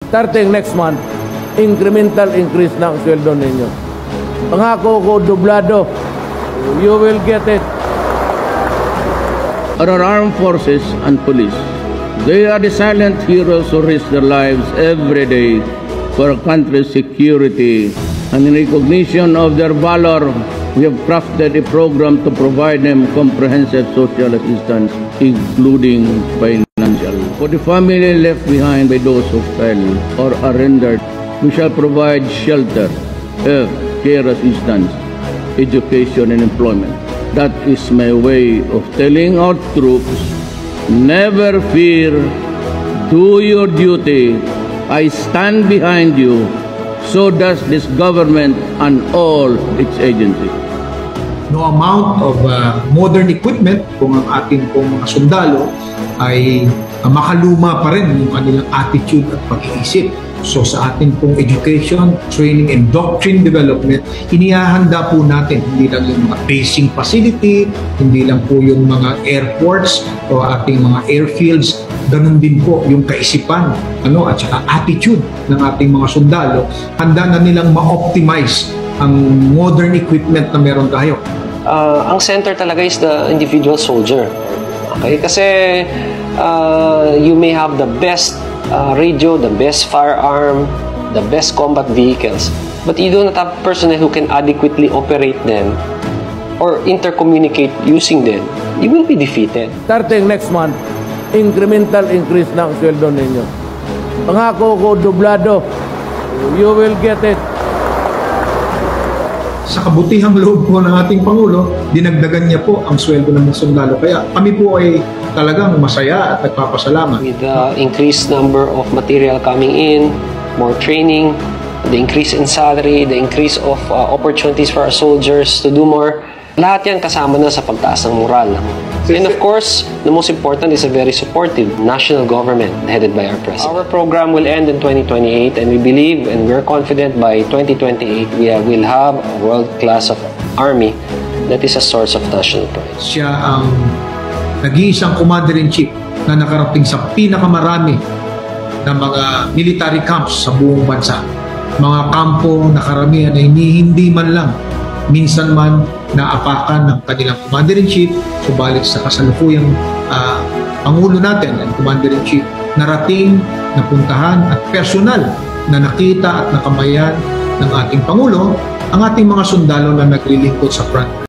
Starting next month, incremental increase na ang sweldo ninyo. Pangako ko, dublado. You will get it. Our armed forces and police, they are the silent heroes who risk their lives every day for our country's security. And in recognition of their valor, we have crafted a program to provide them comprehensive social assistance, including financial. For the family left behind by those who fell or are rendered, we shall provide shelter, health, care assistance, education, and employment. That is my way of telling our troops, never fear, do your duty, I stand behind you, so does this government and all its agencies. No amount of modern equipment kung ang ating pong mga sundalo ay makaluma pa rin yung kanilang attitude at pag-iisip. So sa ating pong education, training, and doctrine development, inihahanda po natin hindi lang yung mga basing facility, hindi lang po yung mga airports o ating mga airfields, ganun din po yung kaisipan at saka attitude ng ating mga sundalo. Handa na nilang ma-optimize ang modern equipment na meron tayo. Ang center talaga is the individual soldier. Okay? Kasi you may have the best radio, the best firearm, the best combat vehicles, but you do not have personnel who can adequately operate them or intercommunicate using them. You will be defeated. Starting next month, incremental increase na ang sweldo ninyo. Pangako ko, dublado. You will get it. Sa kabutihang loob po ng ating Pangulo, dinagdagan niya po ang sweldo ng mga sundalo. Kaya kami po ay talagang masaya at nagpapasalamat. With the increased number of material coming in, more training, the increase in salary, the increase of opportunities for our soldiers to do more, lahat yan kasama na sa pagtaas ng moral. And of course, the most important is a very supportive national government headed by our president. Our program will end in 2028 and we believe and we're confident by 2028 we will have a world-class of army that is a source of national pride. Siya ang nag-iisang commander-in-chief na nakarating sa pinakamarami na mga military camps sa buong bansa. Mga kampo na karamihan ay hindi man lang minsan man naapakan ng kanilang commander-in-chief, subalit sa kasalukuyang Pangulo natin ang commander-in-chief narating, napuntahan at personal na nakita at nakamayan ng ating Pangulo ang ating mga sundalo na naglilingkod sa front.